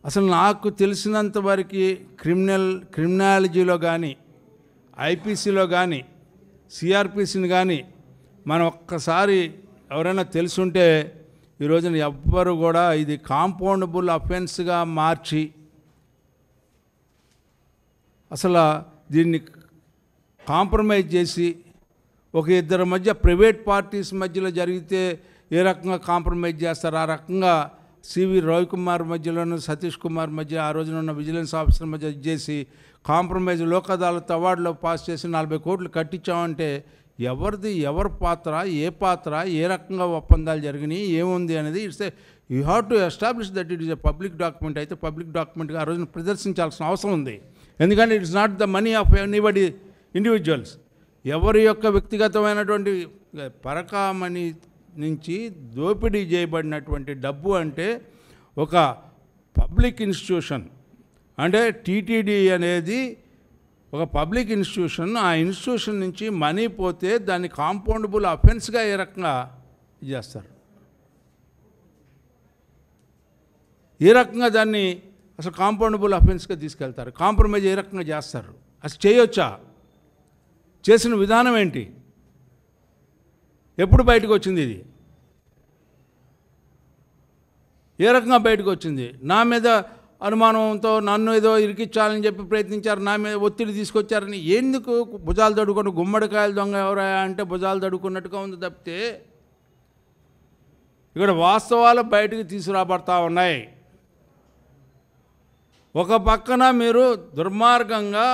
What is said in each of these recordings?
అసలు నాకు తెలిసినంత వరకు క్రిమినాలజీలో కానీ ఐపీసీలో కానీ సిఆర్పిసిని కానీ మనం ఒక్కసారి ఎవరైనా తెలుసుంటే ఈ రోజున ఎవ్వరు కూడా ఇది కాంపౌండబుల్ అఫెన్స్గా మార్చి అసలు దీన్ని కాంప్రమైజ్ చేసి ఒక ఇద్దరి మధ్య ప్రైవేట్ పార్టీస్ మధ్యలో జరిగితే ఏ రకంగా కాంప్రమైజ్ చేస్తారు ఆ రకంగా సివి రవికుమార్ మధ్యలోను సతీష్ కుమార్ మధ్య ఆ రోజున ఉన్న విజిలెన్స్ ఆఫీసర్ మధ్య చేసి కాంప్రమైజ్ లోక్ అదాలత్ అవార్డులో పాస్ చేసి 40 కోట్లు కట్టించామంటే ఎవరి పాత్ర ఏ రకంగా ఒప్పందాలు జరిగినాయి ఏముంది అనేది it's you have to establish that it is a public document అయితే పబ్లిక్ డాక్యుమెంట్గా ఆ రోజున ప్రదర్శించాల్సిన అవసరం ఉంది. ఎందుకంటే it's not the money of anybody individuals. ఎవరి యొక్క వ్యక్తిగతమైనటువంటి పరకామణి నుంచి దోపిడీ చేయబడినటువంటి డబ్బు అంటే ఒక పబ్లిక్ ఇన్స్టిట్యూషన్ అంటే టీటీడీ అనేది ఒక పబ్లిక్ ఇన్స్టిట్యూషన్. ఆ ఇన్స్టిట్యూషన్ నుంచి మనీ పోతే దాన్ని కాంపౌండబుల్ అఫెన్స్గా ఏ రకంగా చేస్తారు, ఏ రకంగా దాన్ని అసలు కాంపౌండబుల్ అఫెన్స్గా తీసుకెళ్తారు, కాంప్రమైజ్ ఏ రకంగా చేస్తారు, అసలు చేయొచ్చా, చేసిన విధానం ఏంటి, ఎప్పుడు బయటకు వచ్చింది, ఇది ఏ రకంగా బయటకు వచ్చింది, నా మీద అనుమానంతో నన్ను ఏదో ఇరికించాలని చెప్పి ప్రయత్నించారు, నా మీద ఒత్తిడి తీసుకొచ్చారని ఎందుకు భుజాలు తడుకొని గుమ్మడికాయలు దొంగ ఎవరా అంటే భుజాలు తడుకున్నట్టుగా ఉంది తప్పితే ఇక్కడ వాస్తవాలు బయటకు తీసుకురాబడతా ఉన్నాయి. ఒక పక్కన మీరు దుర్మార్గంగా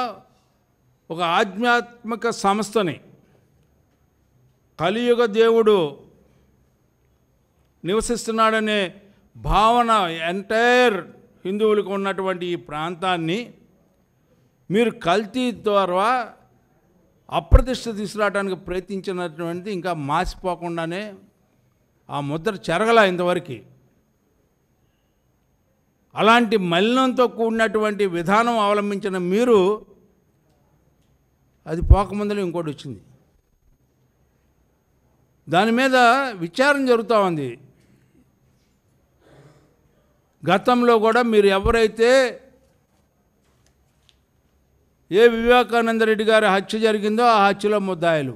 ఒక ఆధ్యాత్మిక సంస్థని కలియుగ దేవుడు నివసిస్తున్నాడనే భావన ఎంటైర్ హిందువులకు ఉన్నటువంటి ఈ ప్రాంతాన్ని మీరు కల్తీ ద్వారా అప్రతిష్ట తీసుకురావడానికి ప్రయత్నించినటువంటి ఇంకా మాసిపోకుండానే ఆ ముద్ర చెరగల ఇంతవరకు. అలాంటి మలినంతో కూడినటువంటి విధానం అవలంబించిన మీరు అది పోకముందలో ఇంకోటి వచ్చింది, దాని మీద విచారణ జరుగుతూ ఉంది. గతంలో కూడా మీరు ఎవరైతే ఏ వివేకానంద రెడ్డి గారి హత్య జరిగిందో ఆ హత్యలో ముద్దాయిలు,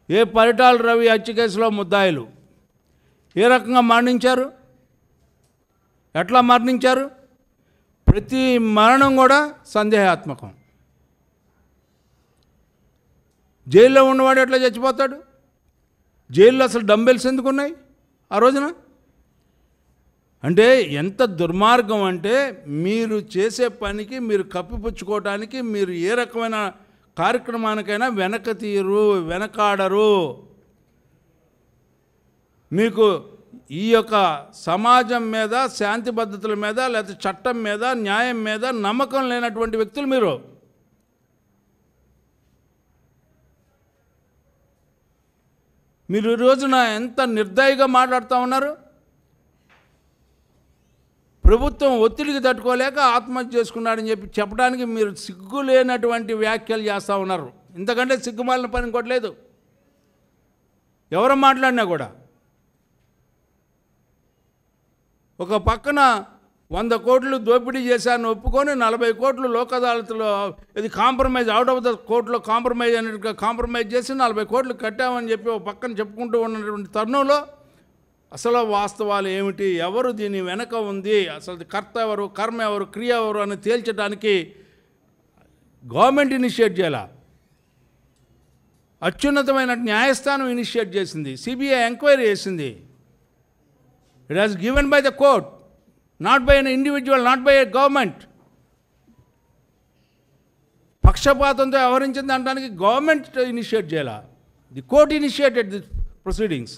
ఏ పరిటాల రవి హత్య కేసులో ముద్దాయిలు ఏ రకంగా మరణించారు, ఎట్లా మరణించారు, ప్రతి మరణం కూడా సందేహాత్మకం. జైల్లో ఉన్నవాడు ఎట్లా చచ్చిపోతాడు, జైల్లో అసలు డంబెల్స్ ఎందుకు ఉన్నాయి ఆ రోజున అంటే ఎంత దుర్మార్గం అంటే మీరు చేసే పనికి మీరు కప్పిపుచ్చుకోవటానికి మీరు ఏ రకమైన కార్యక్రమానికైనా వెనకాడరు. మీకు ఈ యొక్క సమాజం మీద శాంతి భద్రతల మీద లేకపోతే చట్టం మీద న్యాయం మీద నమ్మకం లేనటువంటి వ్యక్తులు మీరు. ఈ రోజున ఎంత నిర్దయగా మాట్లాడుతూ ఉన్నారు. ప్రభుత్వం ఒత్తిడికి తట్టుకోలేక ఆత్మహత్య చేసుకున్నాడని చెప్పి చెప్పడానికి మీరు సిగ్గు లేనటువంటి వ్యాఖ్యలు చేస్తూ ఉన్నారు. ఇంతకంటే సిగ్గుమాలిన పని ఇంకోట్లేదు ఎవరు మాట్లాడినా కూడా. ఒక పక్కన 100 కోట్లు దోపిడీ చేశారని ఒప్పుకొని 40 కోట్లు లోక్ అదాలత్లో ఇది కాంప్రమైజ్ అవుట్ ఆఫ్ ద కోర్టులో కాంప్రమైజ్ అనేట్టుగా కాంప్రమైజ్ చేసి 40 కోట్లు కట్టామని చెప్పి ఒక పక్కన చెప్పుకుంటూ ఉన్నటువంటి తరుణంలో అసలు వాస్తవాలు ఏమిటి, ఎవరు దీని వెనక ఉంది, అసలు కర్త ఎవరు, కర్మ ఎవరు, క్రియ ఎవరు అని తేల్చడానికి గవర్నమెంట్ ఇనిషియేట్ చేయాల. అత్యున్నతమైన న్యాయస్థానం ఇనిషియేట్ చేసింది, సిబిఐ ఎంక్వైరీ చేసింది. It has given by the court, not by an individual, not by a government. పక్షపాతంతో వ్యవహరించింది అనడానికి గవర్నమెంట్ ఇనిషియేట్ చేయాల. The court initiated the proceedings.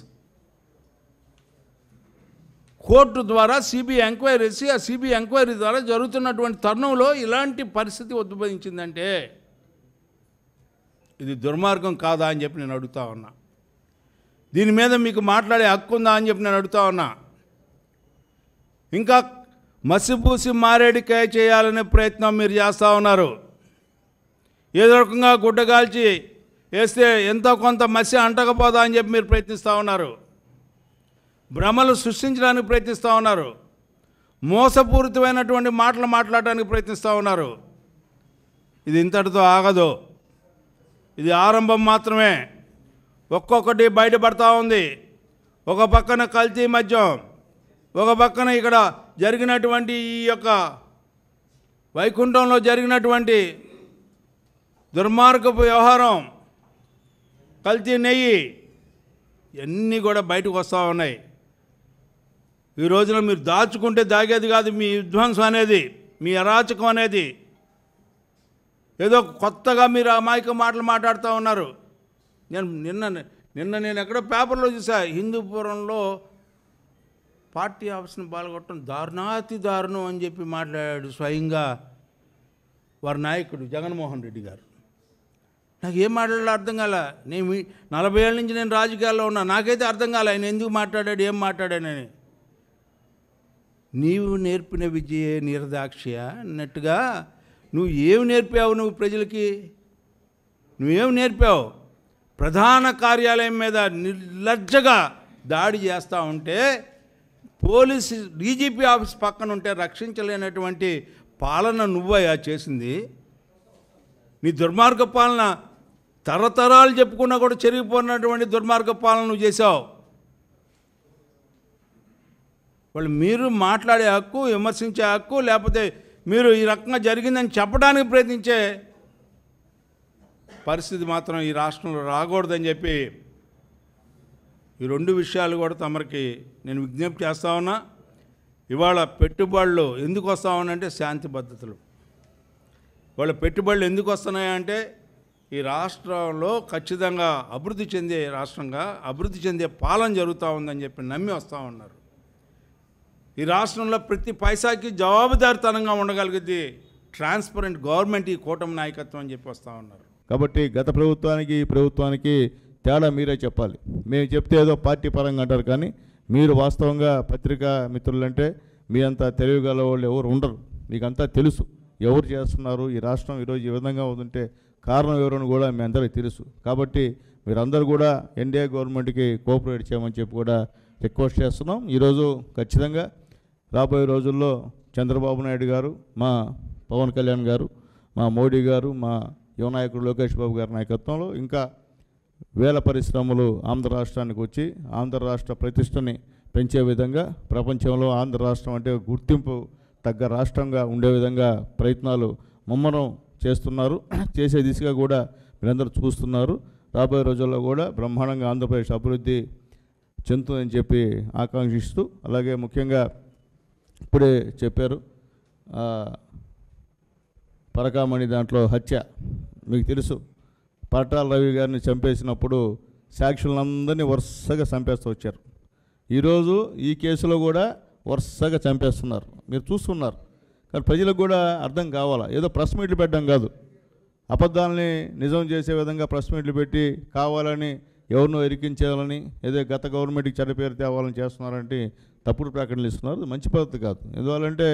Court ద్వారా సిబిఐ ఎంక్వైరీ చేసి ఆ సిబిఐ ఎంక్వైరీ ద్వారా జరుగుతున్నటువంటి తరుణంలో ఇలాంటి పరిస్థితి ఉద్భవించిందంటే ఇది దుర్మార్గం కాదా అని చెప్పి నేను అడుగుతా ఉన్నా. దీని మీద మీకు మాట్లాడే హక్కు ఉందా అని చెప్పి నేను అడుగుతా ఉన్నా. ఇంకా మసిపూసి మారేడికాయ చేయాలనే ప్రయత్నం మీరు చేస్తూ ఉన్నారు. ఏదో రకంగా గుడ్డగాల్చి వేస్తే ఎంతో కొంత మసి అంటకపోదా అని చెప్పి మీరు ప్రయత్నిస్తూ ఉన్నారు. భ్రమలు సృష్టించడానికి ప్రయత్నిస్తూ ఉన్నారు. మోసపూరితమైనటువంటి మాటలు మాట్లాడడానికి ప్రయత్నిస్తూ ఉన్నారు. ఇది ఇంతటితో ఆగదు. ఇది ఆరంభం మాత్రమే. ఒక్కొక్కటి బయటపడతా ఉంది. ఒక పక్కన కల్తీ మద్యం, ఒక పక్కన ఇక్కడ జరిగినటువంటి ఈ యొక్క వైకుంఠంలో జరిగినటువంటి దుర్మార్గపు వ్యవహారం, కల్తీ నెయ్యి, ఇవన్నీ కూడా బయటకు వస్తూ ఉన్నాయి. ఈ రోజున మీరు దాచుకుంటే దాగేది కాదు మీ విధ్వంసం అనేది, మీ అరాచకం అనేది. ఏదో కొత్తగా మీరు అమాయక మాటలు మాట్లాడుతూ ఉన్నారు. నిన్న నేను ఎక్కడో పేపర్లో చూసా, హిందూపురంలో పార్టీ ఆఫీస్ని పాల్గొట్టడం దారుణాతి దారుణం అని చెప్పి మాట్లాడాడు స్వయంగా వారి నాయకుడు జగన్మోహన్ రెడ్డి గారు. నాకు ఏం మాట్లాడాలో అర్థం కాల. నేను 40 ఏళ్ళ నుంచి నేను రాజకీయాల్లో ఉన్నా, నాకైతే అర్థం కాలే ఆయన ఎందుకు మాట్లాడాడు, ఏం మాట్లాడానని. నీవు నేర్పిన విద్యే నిర్దాక్ష్య అన్నట్టుగా నువ్వు ఏమి నేర్పావు? నువ్వు ప్రజలకి నువ్వేమి నేర్పావు? ప్రధాన కార్యాలయం మీద నిర్లజ్జగా దాడి చేస్తూ ఉంటే, పోలీసు డీజీపీ ఆఫీస్ పక్కన ఉంటే రక్షించలేనటువంటి పాలన నువ్వయ్యా చేసింది. నీ దుర్మార్గ పాలన తరతరాలు చెప్పుకున్నా కూడా చెరిగిపోయినటువంటి దుర్మార్గ పాలన నువ్వు చేసావు. వాళ్ళు మీరు మాట్లాడే హక్కు, విమర్శించే హక్కు, లేకపోతే మీరు ఈ రకంగా జరిగిందని చెప్పడానికి ప్రయత్నించే పరిస్థితి మాత్రం ఈ రాష్ట్రంలో రాకూడదని చెప్పి ఈ 2 విషయాలు కూడా తమరికి నేను విజ్ఞప్తి చేస్తా ఉన్నా. ఇవాళ పెట్టుబడులు ఎందుకు వస్తూ ఉన్నాయంటే శాంతి భద్రతలు. వాళ్ళ పెట్టుబడులు ఎందుకు వస్తున్నాయంటే ఈ రాష్ట్రంలో ఖచ్చితంగా అభివృద్ధి చెందే రాష్ట్రంగా, అభివృద్ధి చెందే పాలన జరుగుతూ ఉందని చెప్పి నమ్మి వస్తూ ఉన్నారు. ఈ రాష్ట్రంలో ప్రతి పైసాకి జవాబుదారితనంగా ఉండగలిగింది ట్రాన్స్పరెంట్ గవర్నమెంట్ ఈ కూటమి నాయకత్వం అని చెప్పి వస్తూ ఉన్నారు. కాబట్టి గత ప్రభుత్వానికి ఈ ప్రభుత్వానికి తేడా మీరే చెప్పాలి. మేము చెప్తే ఏదో పార్టీ పరంగా అంటారు, కానీ మీరు వాస్తవంగా పత్రికా మిత్రులంటే మీ అంతా తెలివిగల వాళ్ళు ఎవరు ఉండరు. మీకంతా తెలుసు ఎవరు చేస్తున్నారు. ఈ రాష్ట్రం ఈరోజు ఈ విధంగా ఉందంటే కారణం ఎవరని కూడా మీ అందరికీ తెలుసు. కాబట్టి మీరందరూ కూడా ఎన్డీఏ గవర్నమెంట్కి కోఆపరేట్ చేయమని చెప్పి కూడా రిక్వెస్ట్ చేస్తున్నాం. ఈరోజు ఖచ్చితంగా రాబోయే రోజుల్లో చంద్రబాబు నాయుడు గారు, మా పవన్ కళ్యాణ్ గారు, మా మోడీ గారు, మా యువ నాయకుడు లోకేష్ బాబు గారి నాయకత్వంలో ఇంకా వేల పరిశ్రమలు ఆంధ్ర రాష్ట్రానికి వచ్చి ఆంధ్ర రాష్ట్ర ప్రతిష్టని పెంచే విధంగా, ప్రపంచంలో ఆంధ్ర రాష్ట్రం అంటే గుర్తింపు తగ్గ రాష్ట్రంగా ఉండే విధంగా ప్రయత్నాలు ముమ్మరం చేస్తున్నారు. చేసే దిశగా కూడా మీరందరూ చూస్తున్నారు. రాబోయే రోజుల్లో కూడా బ్రహ్మాండంగా ఆంధ్రప్రదేశ్ అభివృద్ధి చెందుతుందని చెప్పి ఆకాంక్షిస్తూ, అలాగే ముఖ్యంగా ఇప్పుడే చెప్పారు పరకామణి దాంట్లో హత్య మీకు తెలుసు. పట్టాల రవి గారిని చంపేసినప్పుడు సాక్షులందరినీ వరుసగా చంపేస్తూ వచ్చారు. ఈరోజు ఈ కేసులో కూడా వరుసగా చంపేస్తున్నారు, మీరు చూస్తున్నారు. కానీ ప్రజలకు కూడా అర్థం కావాలా, ఏదో ప్రెస్ మీట్లు పెట్టడం కాదు, అబద్ధాలని నిజం చేసే విధంగా ప్రెస్ మీట్లు పెట్టి కావాలని ఎవరినో ఇరికించేయాలని, ఏదో గత గవర్నమెంట్కి చెడ్డ పేరు తేవాలని చేస్తున్నారంటే తప్పుడు ప్రకటనలు ఇస్తున్నారు. మంచి పద్ధతి కాదు. ఎందువల్లంటే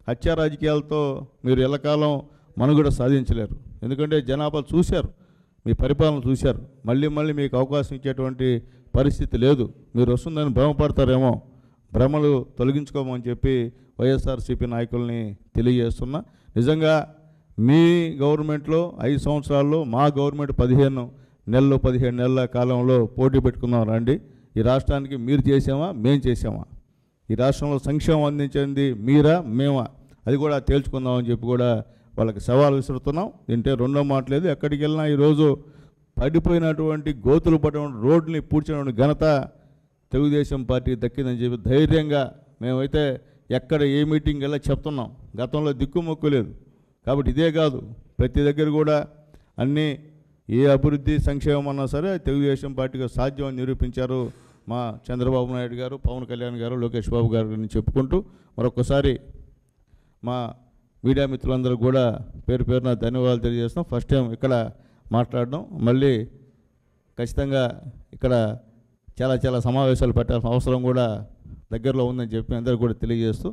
హత్యా రాజకీయాలతో మీరు ఎల్లకాలం మనుగడ సాధించలేరు. ఎందుకంటే జనాభా చూశారు, మీ పరిపాలన చూశారు. మళ్ళీ మీకు అవకాశం ఇచ్చేటువంటి పరిస్థితి లేదు. మీరు వస్తుందని భ్రమపడతారేమో, భ్రమలు తొలగించుకోమని చెప్పి వైఎస్ఆర్సీపీ నాయకుల్ని తెలియజేస్తున్నా. నిజంగా మీ గవర్నమెంట్లో 5 సంవత్సరాల్లో మా గవర్నమెంట్ 15 నెలల కాలంలో పోటీ పెట్టుకున్నాం రండి. ఈ రాష్ట్రానికి మీరు చేసామా, మేం చేసామా? ఈ రాష్ట్రంలో సంక్షేమం అందించింది మీరా, మేమా? అది కూడా తేల్చుకుందామని చెప్పి కూడా వాళ్ళకి సవాల్ విసురుతున్నాం. తింటే రెండో మాట లేదు. ఎక్కడికి వెళ్ళినా ఈరోజు పడిపోయినటువంటి గోతులు పడినటువంటి రోడ్ని పూడ్చినటువంటి ఘనత తెలుగుదేశం పార్టీ దక్కిందని చెప్పి ధైర్యంగా మేమైతే ఎక్కడ ఏ మీటింగ్ వెళ్ళా చెప్తున్నాం. గతంలో దిక్కుమొక్కు లేదు. కాబట్టి ఇదే కాదు, ప్రతి దగ్గర కూడా అన్నీ ఏ అభివృద్ధి సంక్షేమం అన్నా సరే తెలుగుదేశం పార్టీకి సాధ్యం అని నిరూపించారు మా చంద్రబాబు నాయుడు గారు, పవన్ కళ్యాణ్ గారు, లోకేష్ బాబు గారిని చెప్పుకుంటూ మరొకసారి మా మీడియా మిత్రులందరూ కూడా పేరు పేరున ధన్యవాదాలు తెలియజేస్తున్నాం. ఫస్ట్ టైం ఇక్కడ మాట్లాడడం, మళ్ళీ ఖచ్చితంగా ఇక్కడ చాలా సమావేశాలు పెట్టాల్సిన అవసరం కూడా దగ్గరలో ఉందని చెప్పి అందరూ కూడా తెలియజేస్తూ